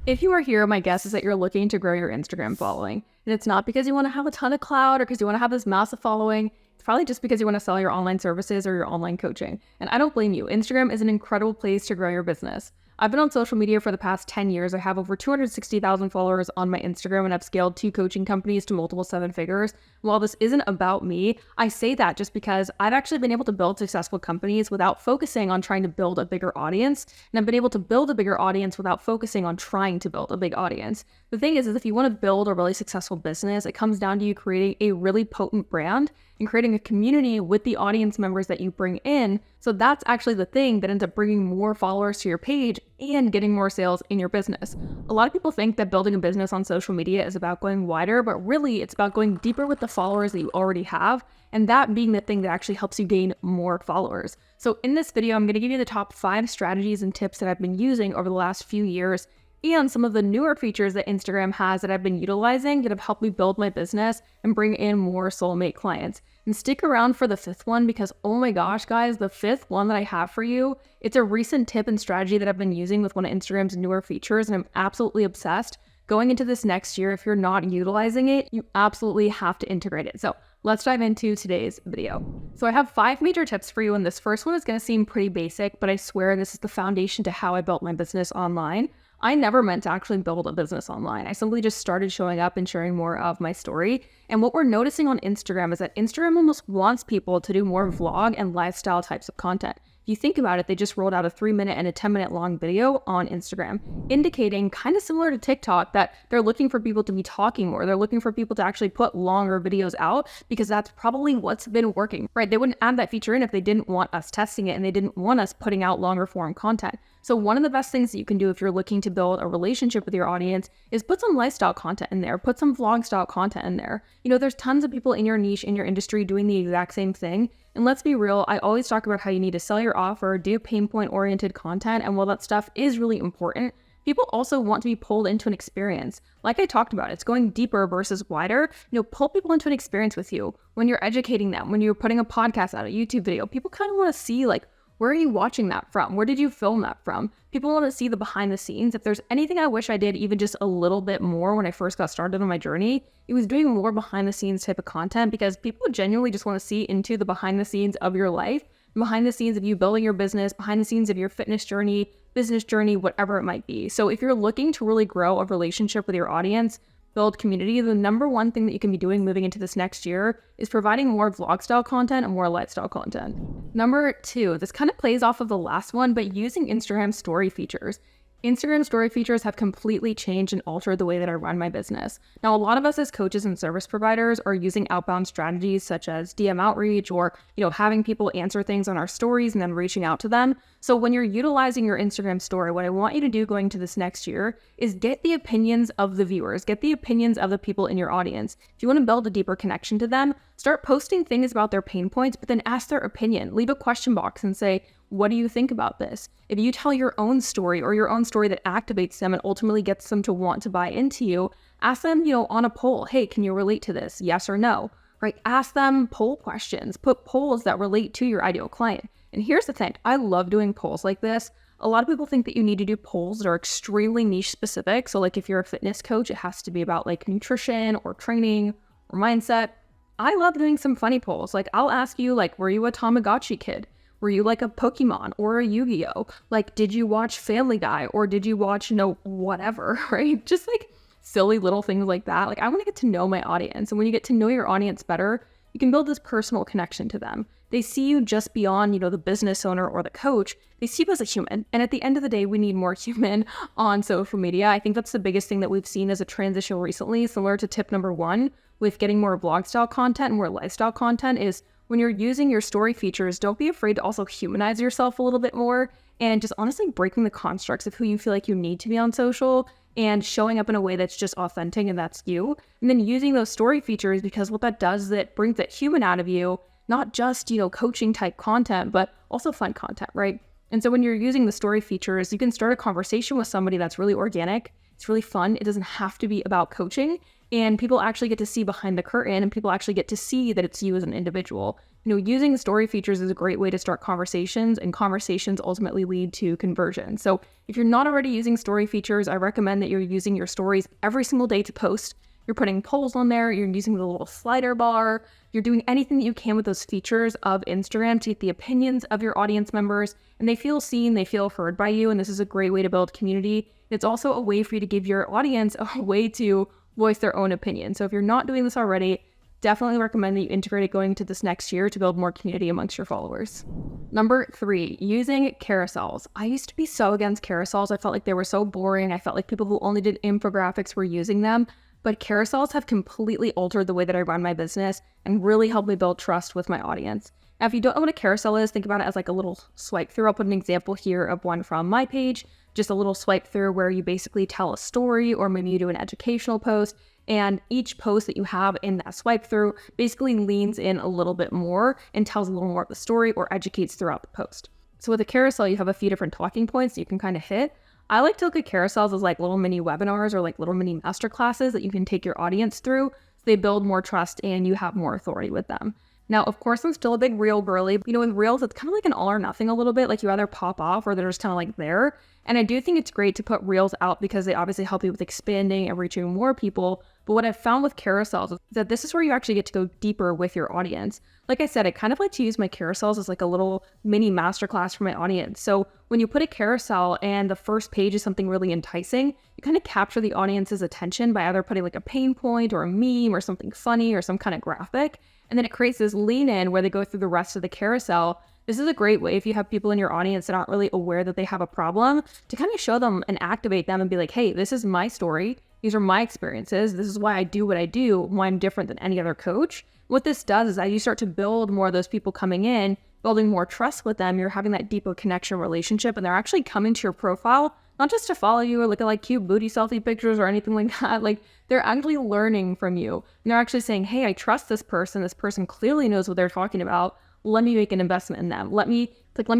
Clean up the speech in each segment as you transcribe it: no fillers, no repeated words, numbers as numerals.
If you are here, my guess is that you're looking to grow your Instagram following. And it's not because you want to have a ton of clout or because you want to have this massive following. It's probably just because you want to sell your online services or your online coaching. And I don't blame you. Instagram is an incredible place to grow your business. I've been on social media for the past 10 years. I have over 260,000 followers on my Instagram, and I've scaled 2 coaching companies to multiple 7 figures. While this isn't about me, I say that just because I've actually been able to build successful companies without focusing on trying to build a bigger audience. And I've been able to build a bigger audience without focusing on trying to build a big audience. The thing is if you want to build a really successful business, it comes down to you creating a really potent brand and creating a community with the audience members that you bring in. So that's actually the thing that ends up bringing more followers to your page and getting more sales in your business. A lot of people think that building a business on social media is about going wider, but really it's about going deeper with the followers that you already have, and that being the thing that actually helps you gain more followers. So in this video, I'm going to give you the top 5 strategies and tips that I've been using over the last few years and some of the newer features that Instagram has that I've been utilizing that have helped me build my business and bring in more soulmate clients. And stick around for the 5th one because, oh my gosh, guys, the 5th one that I have for you, it's a recent tip and strategy that I've been using with one of Instagram's newer features, and I'm absolutely obsessed. Going into this next year, if you're not utilizing it, you absolutely have to integrate it. So let's dive into today's video. So I have 5 major tips for you, and this first one is going to seem pretty basic, but I swear this is the foundation to how I built my business online. I never meant to actually build a business online. I simply just started showing up and sharing more of my story. And what we're noticing on Instagram is that Instagram almost wants people to do more vlog and lifestyle types of content. If you think about it, they just rolled out a 3-minute and a 10-minute long video on Instagram, indicating, kind of similar to TikTok, that they're looking for people to be talking more. They're looking for people to actually put longer videos out because that's probably what's been working, right? They wouldn't add that feature in if they didn't want us testing it and they didn't want us putting out longer form content. So one of the best things that you can do if you're looking to build a relationship with your audience is put some lifestyle content in there, put some vlog style content in there. You know, there's tons of people in your niche, in your industry doing the exact same thing. And let's be real, I always talk about how you need to sell your offer, do pain point oriented content. And while that stuff is really important, people also want to be pulled into an experience. Like I talked about, it's going deeper versus wider. You know, pull people into an experience with you. When you're educating them, when you're putting a podcast out, a YouTube video, people kind of want to see, like, where are you watching that from? Where did you film that from? People want to see the behind the scenes. If there's anything I wish I did even just a little bit more when I first got started on my journey, it was doing more behind the scenes type of content because people genuinely just want to see into the behind the scenes of your life, behind the scenes of you building your business, behind the scenes of your fitness journey, business journey, whatever it might be. So if you're looking to really grow a relationship with your audience, build community, the number one thing that you can be doing moving into this next year is providing more vlog style content and more lifestyle content. Number 2, this kind of plays off of the last one, but using Instagram story features. Instagram story features have completely changed and altered the way that I run my business. Now, a lot of us as coaches and service providers are using outbound strategies such as DM outreach or, having people answer things on our stories and then reaching out to them. So when you're utilizing your Instagram story, what I want you to do going to this next year is get the opinions of the viewers, get the opinions of the people in your audience. If you want to build a deeper connection to them, start posting things about their pain points, but then ask their opinion. Leave a question box and say, what do you think about this? If you tell your own story or your own story that activates them and ultimately gets them to want to buy into you, ask them, on a poll, hey, can you relate to this? Yes or no, right? Ask them poll questions, put polls that relate to your ideal client. And here's the thing, I love doing polls like this. A lot of people think that you need to do polls that are extremely niche specific. So like if you're a fitness coach, it has to be about like nutrition or training or mindset. I love doing some funny polls. Like I'll ask you, like, were you a Tamagotchi kid? Were you like a Pokemon or a Yu-Gi-Oh? Like, did you watch Family Guy or did you watch, whatever, right? Just like silly little things like that. Like I want to get to know my audience. And when you get to know your audience better, you can build this personal connection to them. They see you just beyond, the business owner or the coach. They see you as a human. And at the end of the day, we need more human on social media. I think that's the biggest thing that we've seen as a transition recently, similar to tip number 1 with getting more vlog style content and more lifestyle content is when you're using your story features, don't be afraid to also humanize yourself a little bit more and just honestly breaking the constructs of who you feel like you need to be on social and showing up in a way that's just authentic and that's you. And then using those story features because what that does is it brings that human out of you, not just, coaching type content, but also fun content, right? And so when you're using the story features, you can start a conversation with somebody that's really organic. It's really fun. It doesn't have to be about coaching. and people actually get to see behind the curtain, and people actually get to see that it's you as an individual. Using story features is a great way to start conversations, and conversations ultimately lead to conversion. So if you're not already using story features, I recommend that you're using your stories every single day to post. You're putting polls on there, you're using the little slider bar, you're doing anything that you can with those features of Instagram to get the opinions of your audience members, and they feel seen, they feel heard by you, and this is a great way to build community. It's also a way for you to give your audience a way to voice their own opinion. So if you're not doing this already, definitely recommend that you integrate it going into this next year to build more community amongst your followers. Number 3, using carousels. I used to be so against carousels. I felt like they were so boring. I felt like people who only did infographics were using them. But carousels have completely altered the way that I run my business and really helped me build trust with my audience. Now, if you don't know what a carousel is, think about it as like a little swipe through. I'll put an example here of one from my page, just a little swipe through where you basically tell a story, or maybe you do an educational post, and each post that you have in that swipe through basically leans in a little bit more and tells a little more of the story or educates throughout the post. So with a carousel, you have a few different talking points that you can kind of hit. I like to look at carousels as like little mini webinars or like little mini master classes that you can take your audience through, so they build more trust and you have more authority with them. Now, of course, I'm still a big reel girly. With reels, it's kind of like an all or nothing a little bit. Like you either pop off or they're just kind of like there. And I do think it's great to put reels out because they obviously help you with expanding and reaching more people. But what I've found with carousels is that this is where you actually get to go deeper with your audience. Like I said, I kind of like to use my carousels as like a little mini masterclass for my audience. So when you put a carousel and the first page is something really enticing, you kind of capture the audience's attention by either putting like a pain point or a meme or something funny or some kind of graphic. And then it creates this lean in where they go through the rest of the carousel. This is a great way if you have people in your audience that aren't really aware that they have a problem to kind of show them and activate them and be like, hey, this is my story. These are my experiences. This is why I do what I do, why I'm different than any other coach. What this does is as you start to build more of those people coming in, building more trust with them, you're having that deeper connection relationship, and they're actually coming to your profile, not just to follow you or look at like cute booty selfie pictures or anything like that. Like they're actually learning from you. And they're actually saying, hey, I trust this person. This person clearly knows what they're talking about. Let me make an investment in them. Let me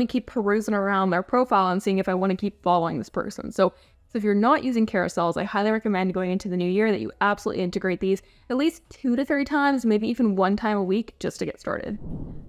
keep perusing around their profile and seeing if I want to keep following this person. So if you're not using carousels, I highly recommend going into the new year that you absolutely integrate these at least 2 to 3 times, maybe even 1 time a week just to get started.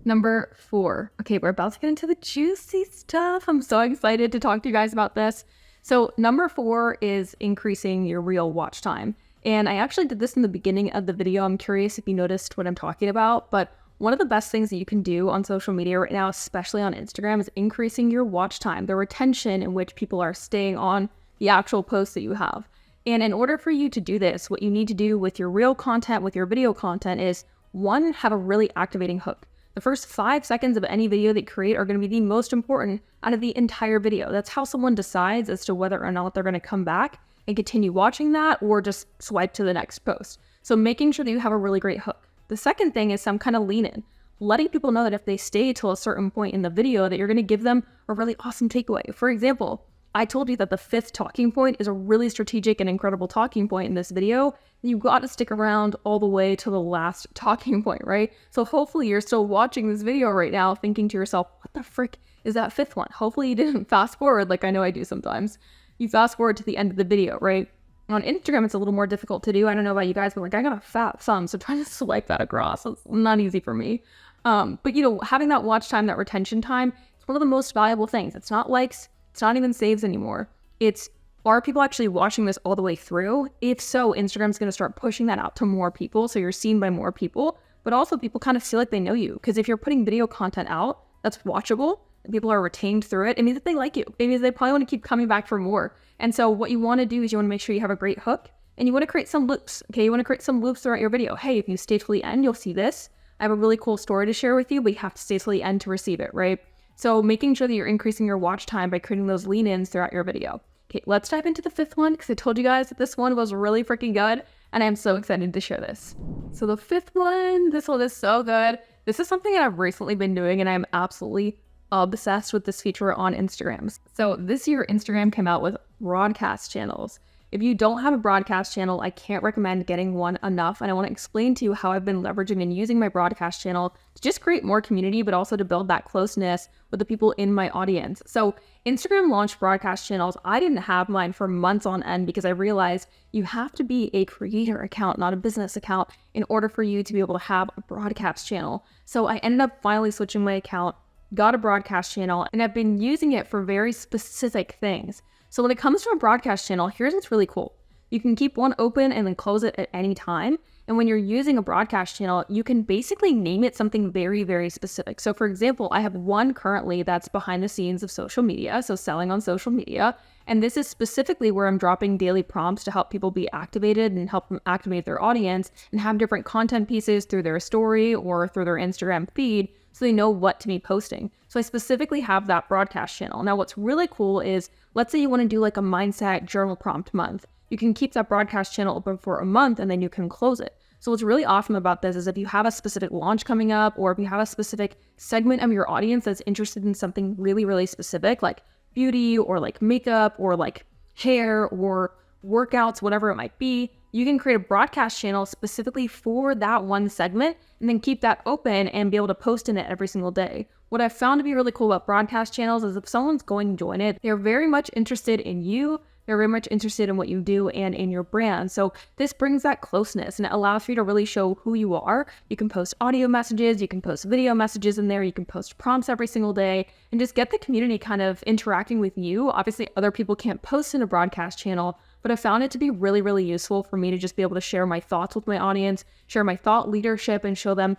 Number 4. Okay, we're about to get into the juicy stuff. I'm so excited to talk to you guys about this. So number 4 is increasing your reel watch time. And I actually did this in the beginning of the video. I'm curious if you noticed what I'm talking about, but one of the best things that you can do on social media right now, especially on Instagram, is increasing your watch time, the retention in which people are staying on the actual posts that you have. And in order for you to do this, what you need to do with your reel content, with your video content is 1, have a really activating hook. The first 5 seconds of any video that you create are going to be the most important out of the entire video. That's how someone decides as to whether or not they're going to come back and continue watching that or just swipe to the next post. So making sure that you have a really great hook. The second thing is some kind of lean in, letting people know that if they stay till a certain point in the video that you're going to give them a really awesome takeaway. For example, I told you that the 5th talking point is a really strategic and incredible talking point in this video. You got to stick around all the way to the last talking point, right? So hopefully you're still watching this video right now thinking to yourself, what the frick is that 5th one? Hopefully you didn't fast forward like I know I do sometimes. You fast forward to the end of the video, right? On Instagram, it's a little more difficult to do. I don't know about you guys, but like I got a fat thumb, so trying to swipe that across, it's not easy for me. But having that watch time, that retention time, it's one of the most valuable things. It's not likes, it's not even saves anymore. It's, are people actually watching this all the way through? If so, Instagram's going to start pushing that out to more people, so you're seen by more people, but also people kind of feel like they know you. Because if you're putting video content out that's watchable, and people are retained through it, it means that they like you. It means they probably want to keep coming back for more. And so what you want to do is you want to make sure you have a great hook, and you want to create some loops. Okay, you want to create some loops throughout your video. Hey, if you stay till the end, you'll see this. I have a really cool story to share with you, but you have to stay till the end to receive it, right? So making sure that you're increasing your watch time by creating those lean-ins throughout your video. Okay, let's dive into the 5th one, because I told you guys that this one was really freaking good, and I'm so excited to share this. So the 5th one, this one is so good. This is something that I've recently been doing, and I'm absolutely obsessed with this feature on Instagram. So this year, Instagram came out with broadcast channels. If you don't have a broadcast channel, I can't recommend getting one enough. And I want to explain to you how I've been leveraging and using my broadcast channel to just create more community, but also to build that closeness with the people in my audience. So Instagram launched broadcast channels. I didn't have mine for months on end because I realized you have to be a creator account, not a business account, in order for you to be able to have a broadcast channel. So I ended up finally switching my account, got a broadcast channel, and I've been using it for very specific things. So when it comes to a broadcast channel, here's what's really cool. You can keep one open and then close it at any time. And when you're using a broadcast channel, you can basically name it something very, very specific. So for example, I have one currently that's behind the scenes of social media, so selling on social media. And this is specifically where I'm dropping daily prompts to help people be activated and help them activate their audience and have different content pieces through their story or through their Instagram feed so they know what to be posting. So I specifically have that broadcast channel. Now, what's really cool is, let's say you want to do like a mindset journal prompt month. You can keep that broadcast channel open for a month and then you can close it. So what's really awesome about this is if you have a specific launch coming up, or if you have a specific segment of your audience that's interested in something really, really specific, like beauty or like makeup or like hair or workouts, whatever it might be, you can create a broadcast channel specifically for that one segment and then keep that open and be able to post in it every single day. What I've found to be really cool about broadcast channels is if someone's going to join it, they're very much interested in you. They're very much interested in what you do and in your brand. So this brings that closeness and it allows for you to really show who you are. You can post audio messages, you can post video messages in there, you can post prompts every single day and just get the community kind of interacting with you. Obviously, other people can't post in a broadcast channel, but I found it to be really, really useful for me to just be able to share my thoughts with my audience, share my thought leadership and show them,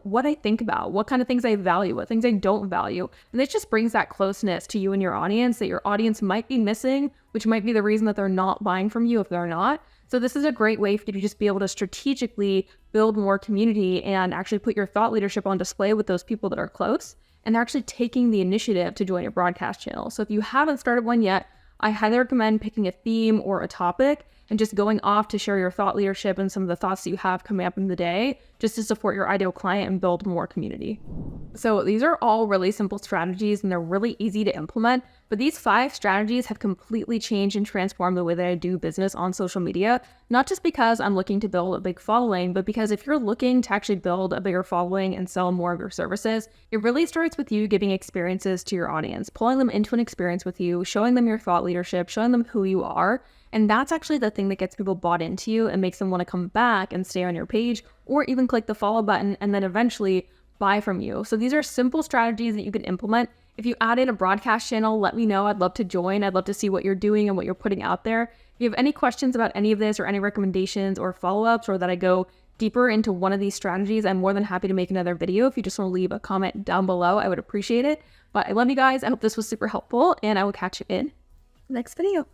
what I think about, what kind of things I value, what things I don't value. And this just brings that closeness to you and your audience that your audience might be missing, which might be the reason that they're not buying from you if they're not. So this is a great way for you to just be able to strategically build more community and actually put your thought leadership on display with those people that are close. And they're actually taking the initiative to join your broadcast channel. So if you haven't started one yet, I highly recommend picking a theme or a topic and just going off to share your thought leadership and some of the thoughts that you have coming up in the day just to support your ideal client and build more community. So these are all really simple strategies and they're really easy to implement, but these 5 strategies have completely changed and transformed the way that I do business on social media, not just because I'm looking to build a big following, but because if you're looking to actually build a bigger following and sell more of your services, it really starts with you giving experiences to your audience, pulling them into an experience with you, showing them your thought leadership, showing them who you are. And that's actually the thing that gets people bought into you and makes them want to come back and stay on your page or even click the follow button and then eventually buy from you. So these are simple strategies that you can implement. If you add in a broadcast channel, let me know. I'd love to join. I'd love to see what you're doing and what you're putting out there. If you have any questions about any of this or any recommendations or follow-ups or that I go deeper into one of these strategies, I'm more than happy to make another video. If you just want to leave a comment down below, I would appreciate it. But I love you guys. I hope this was super helpful and I will catch you in the next video.